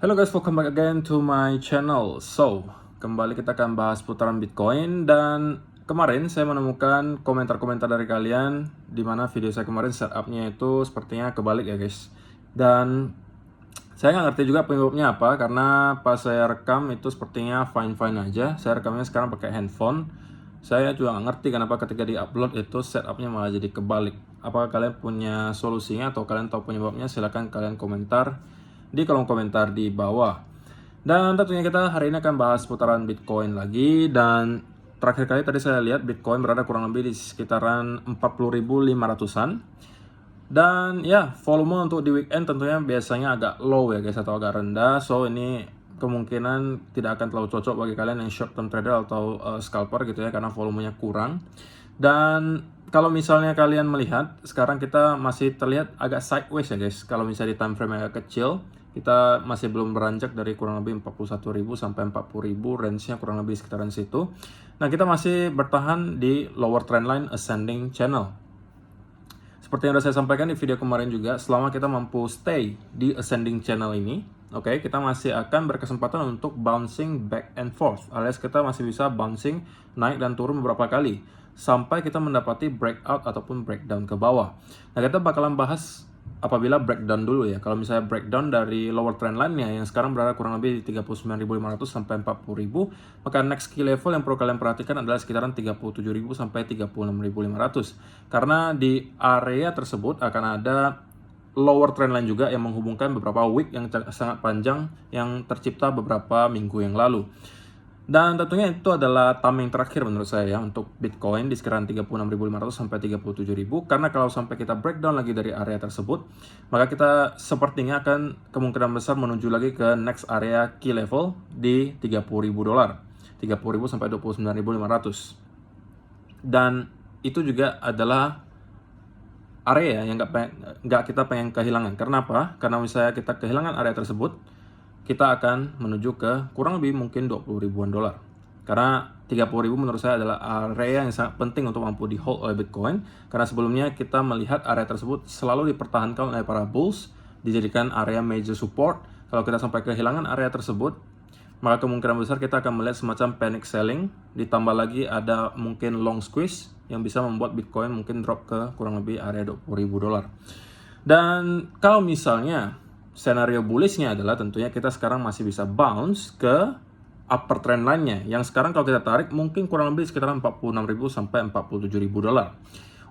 Hello guys, welcome back again to my channel. So, kembali kita akan bahas putaran Bitcoin. Dan kemarin saya menemukan komentar-komentar dari kalian, di mana video saya kemarin setupnya itu sepertinya kebalik ya guys. Dan saya nggak ngerti juga penyebabnya apa, karena pas saya rekam itu sepertinya fine-fine aja. Saya rekamnya sekarang pakai handphone. Saya juga nggak ngerti kenapa ketika di-upload itu setupnya malah jadi kebalik. Apakah kalian punya solusinya atau kalian tahu penyebabnya? Silahkan kalian komentar di kolom komentar di bawah. Dan tentunya kita hari ini akan bahas putaran Bitcoin lagi. Dan terakhir kali tadi saya lihat Bitcoin berada kurang lebih di sekitaran 40.500-an. Dan ya, volume untuk di weekend tentunya biasanya agak low ya guys, atau agak rendah. So ini kemungkinan tidak akan terlalu cocok bagi kalian yang short term trader atau scalper gitu ya, karena volumenya kurang. Dan kalau misalnya kalian melihat sekarang kita masih terlihat agak sideways ya guys. Kalau misalnya di time frame yang agak kecil, kita masih belum beranjak dari kurang lebih 41.000 sampai 40.000, range-nya kurang lebih sekitaran situ. Nah, kita masih bertahan di lower trend line ascending channel. Seperti yang sudah saya sampaikan di video kemarin juga, selama kita mampu stay di ascending channel ini, oke, kita masih akan berkesempatan untuk bouncing back and forth, alias kita masih bisa bouncing naik dan turun beberapa kali sampai kita mendapati breakout ataupun breakdown ke bawah. Nah, kita bakalan bahas apabila breakdown dulu ya. Kalau misalnya breakdown dari lower trend line-nya yang sekarang berada kurang lebih di 39.500 sampai 40.000, maka next key level yang perlu kalian perhatikan adalah sekitaran 37.000 sampai 36.500. Karena di area tersebut akan ada lower trend line juga yang menghubungkan beberapa wick yang sangat panjang yang tercipta beberapa minggu yang lalu. Dan tentunya itu adalah timing terakhir menurut saya ya untuk Bitcoin di sekitaran 36.500 sampai 37.000, karena kalau sampai kita breakdown lagi dari area tersebut, maka kita sepertinya akan kemungkinan besar menuju lagi ke next area key level di $30.000. 30.000 sampai 29.500. Dan itu juga adalah area yang nggak kita pengen kehilangan. Karena apa? Karena misalnya kita kehilangan area tersebut, kita akan menuju ke kurang lebih mungkin 20 ribuan dolar. Karena 30.000 menurut saya adalah area yang sangat penting untuk mampu di hold oleh Bitcoin. Karena sebelumnya kita melihat area tersebut selalu dipertahankan oleh para bulls, dijadikan area major support. Kalau kita sampai kehilangan area tersebut, maka kemungkinan besar kita akan melihat semacam panic selling, ditambah lagi ada mungkin long squeeze yang bisa membuat Bitcoin mungkin drop ke kurang lebih area 20.000 dolar. Dan kalau misalnya senario bullishnya adalah tentunya kita sekarang masih bisa bounce ke upper trend line-nya, yang sekarang kalau kita tarik mungkin kurang lebih sekitar 46.000 sampai 47.000 dolar.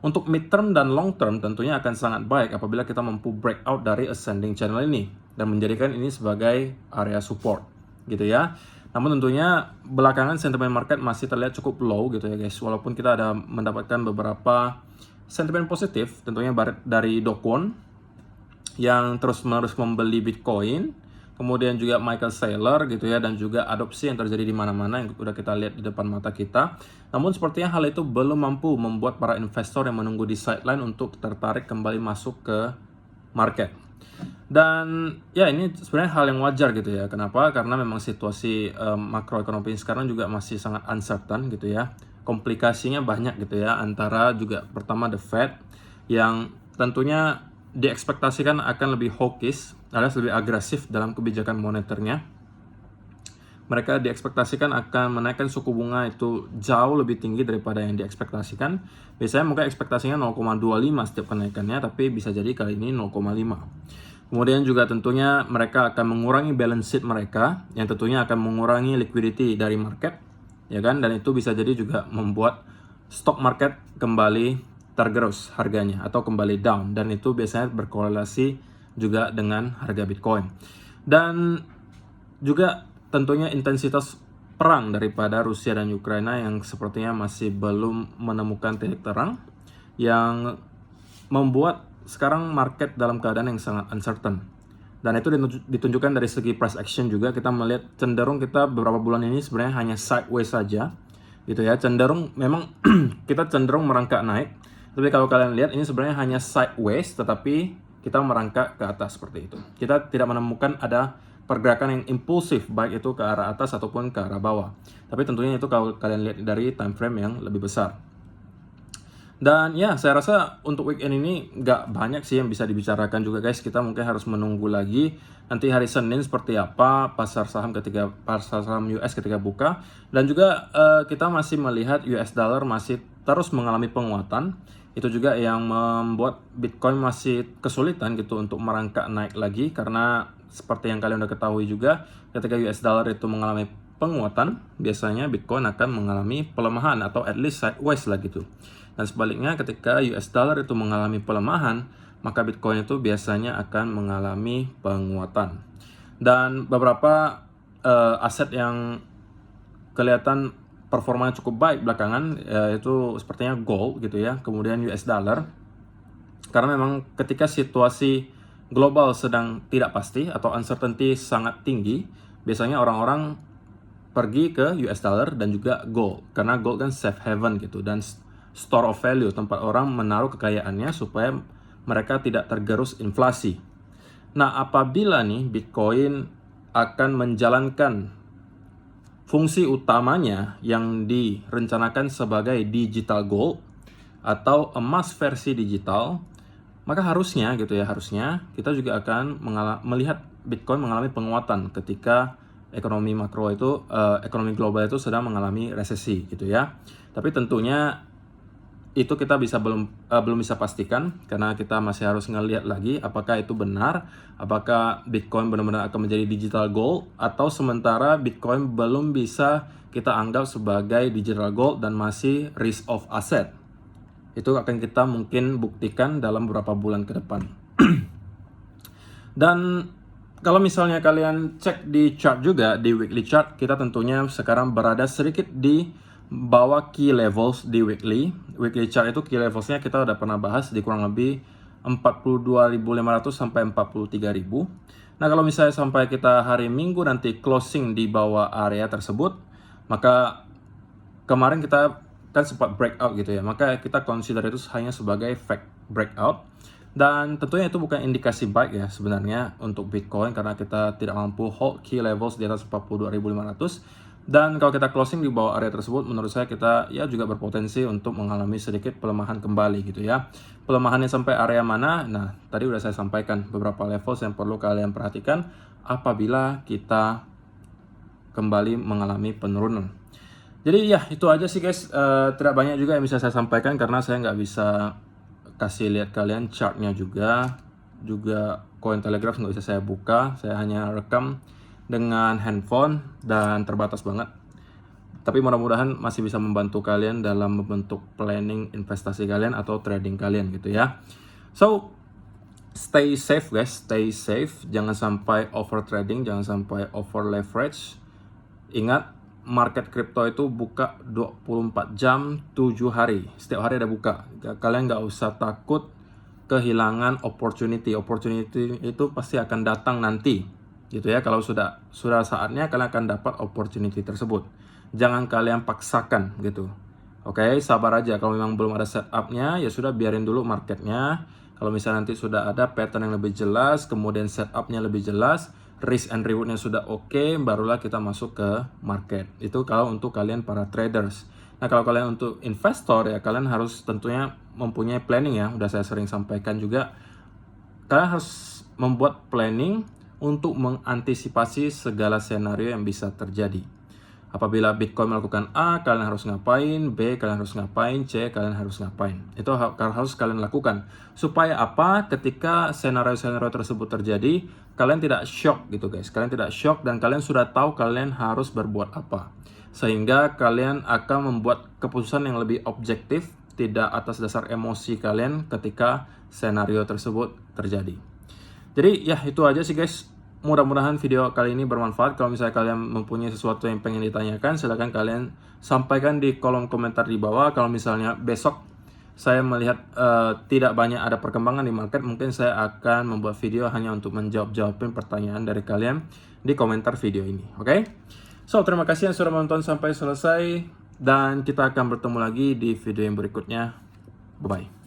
Untuk mid term dan long term tentunya akan sangat baik apabila kita mampu breakout dari ascending channel ini dan menjadikan ini sebagai area support gitu ya. Namun tentunya belakangan sentimen market masih terlihat cukup low gitu ya guys, walaupun kita ada mendapatkan beberapa sentimen positif tentunya dari Do Kwon yang terus-menerus membeli Bitcoin, kemudian juga Michael Saylor gitu ya, dan juga adopsi yang terjadi di mana-mana yang udah kita lihat di depan mata kita. Namun sepertinya hal itu belum mampu membuat para investor yang menunggu di sideline untuk tertarik kembali masuk ke market. Dan ya ini sebenarnya hal yang wajar gitu ya. Kenapa? Karena memang situasi makroekonomi sekarang juga masih sangat uncertain gitu ya. Komplikasinya banyak gitu ya, antara juga pertama the Fed yang tentunya diekspektasikan akan lebih hawkish, alias lebih agresif dalam kebijakan moneternya. Mereka diekspektasikan akan menaikkan suku bunga itu jauh lebih tinggi daripada yang diekspektasikan. Biasanya mungkin ekspektasinya 0,25 setiap kenaikannya, tapi bisa jadi kali ini 0,5. Kemudian juga tentunya mereka akan mengurangi balance sheet mereka, yang tentunya akan mengurangi liquidity dari market, ya kan? Dan itu bisa jadi juga membuat stock market kembali tergerus harganya atau kembali down, dan itu biasanya berkorelasi juga dengan harga Bitcoin. Dan juga tentunya intensitas perang daripada Rusia dan Ukraina yang sepertinya masih belum menemukan titik terang, yang membuat sekarang market dalam keadaan yang sangat uncertain. Dan itu ditunjukkan dari segi price action juga. Kita melihat cenderung kita beberapa bulan ini sebenarnya hanya sideways saja gitu ya, cenderung memang kita cenderung merangkak naik. Tapi kalau kalian lihat ini sebenarnya hanya sideways, tetapi kita merangkak ke atas seperti itu. Kita tidak menemukan ada pergerakan yang impulsif, baik itu ke arah atas ataupun ke arah bawah. Tapi tentunya itu kalau kalian lihat dari time frame yang lebih besar. Dan ya, saya rasa untuk weekend ini nggak banyak sih yang bisa dibicarakan juga guys. Kita mungkin harus menunggu lagi nanti hari Senin seperti apa pasar saham US ketika buka. Dan juga kita masih melihat US dollar masih terus mengalami penguatan. Itu juga yang membuat Bitcoin masih kesulitan gitu untuk merangkak naik lagi, karena seperti yang kalian udah ketahui juga, ketika US dollar itu mengalami penguatan, biasanya Bitcoin akan mengalami pelemahan atau at least sideways lah gitu. Dan sebaliknya, ketika US dollar itu mengalami pelemahan, maka Bitcoin itu biasanya akan mengalami penguatan. Dan beberapa aset yang kelihatan performanya cukup baik belakangan, itu sepertinya gold gitu ya, kemudian US dollar. Karena memang ketika situasi global sedang tidak pasti atau uncertainty sangat tinggi, biasanya orang-orang pergi ke US dollar dan juga gold, karena gold kan safe haven gitu dan store of value, tempat orang menaruh kekayaannya supaya mereka tidak tergerus inflasi. Nah, apabila nih Bitcoin akan menjalankan fungsi utamanya yang direncanakan sebagai digital gold atau emas versi digital, maka harusnya gitu ya, harusnya kita juga akan melihat Bitcoin mengalami penguatan ketika ekonomi makro itu, ekonomi global itu sedang mengalami resesi gitu ya. Tapi tentunya itu kita belum bisa pastikan, karena kita masih harus ngelihat lagi apakah itu benar, apakah Bitcoin benar-benar akan menjadi digital gold, atau sementara Bitcoin belum bisa kita anggap sebagai digital gold dan masih risk of asset. Itu akan kita mungkin buktikan dalam beberapa bulan ke depan. Dan kalau misalnya kalian cek di chart juga, di weekly chart, kita tentunya sekarang berada sedikit di bawah key levels di weekly chart. Itu key levelsnya kita udah pernah bahas di kurang lebih 42.500 sampai 43.000. Nah, kalau misalnya sampai kita hari Minggu nanti closing di bawah area tersebut, maka kemarin kita kan sempat breakout gitu ya, maka kita consider itu hanya sebagai fake breakout. Dan tentunya itu bukan indikasi baik ya sebenarnya untuk Bitcoin, karena kita tidak mampu hold key levels di atas 42.500. Dan kalau kita closing di bawah area tersebut, menurut saya kita ya juga berpotensi untuk mengalami sedikit pelemahan kembali gitu ya. Pelemahannya sampai area mana? Nah, tadi udah saya sampaikan beberapa levels yang perlu kalian perhatikan apabila kita kembali mengalami penurunan. Jadi ya itu aja sih guys, tidak banyak juga yang bisa saya sampaikan karena saya nggak bisa kasih lihat kalian chartnya juga Cointelegraph nggak bisa saya buka, saya hanya rekam dengan handphone dan terbatas banget. Tapi mudah-mudahan masih bisa membantu kalian dalam membentuk planning investasi kalian atau trading kalian gitu ya. So, stay safe guys, stay safe. Jangan sampai over trading, jangan sampai over leverage. Ingat, market crypto itu buka 24 jam 7 hari. Setiap hari ada buka. Kalian nggak usah takut kehilangan opportunity. Opportunity itu pasti akan datang nanti. Gitu ya, kalau sudah saatnya kalian akan dapat opportunity tersebut. Jangan kalian paksakan gitu. Oke, sabar aja. Kalau memang belum ada setupnya, ya sudah biarin dulu marketnya. Kalau misalnya nanti sudah ada pattern yang lebih jelas, kemudian setupnya lebih jelas, risk and rewardnya sudah oke, barulah kita masuk ke market. Itu kalau untuk kalian para traders. Nah, kalau kalian untuk investor ya, kalian harus tentunya mempunyai planning ya. Udah saya sering sampaikan juga. Kalian harus membuat planning untuk mengantisipasi segala senario yang bisa terjadi. Apabila Bitcoin melakukan A, kalian harus ngapain, B, kalian harus ngapain, C, kalian harus ngapain. Itu harus kalian lakukan. Supaya apa? Ketika senario-senario tersebut terjadi, kalian tidak shock gitu guys. Kalian tidak shock dan kalian sudah tahu kalian harus berbuat apa. Sehingga kalian akan membuat keputusan yang lebih objektif, tidak atas dasar emosi kalian ketika senario tersebut terjadi. Jadi ya itu aja sih guys. Mudah-mudahan video kali ini bermanfaat. Kalau misalnya kalian mempunyai sesuatu yang pengen ditanyakan, silahkan kalian sampaikan di kolom komentar di bawah. Kalau misalnya besok saya melihat tidak banyak ada perkembangan di market, mungkin saya akan membuat video hanya untuk menjawab-jawabin pertanyaan dari kalian di komentar video ini. Oke? So, terima kasih yang sudah menonton sampai selesai. Dan kita akan bertemu lagi di video yang berikutnya. Bye-bye.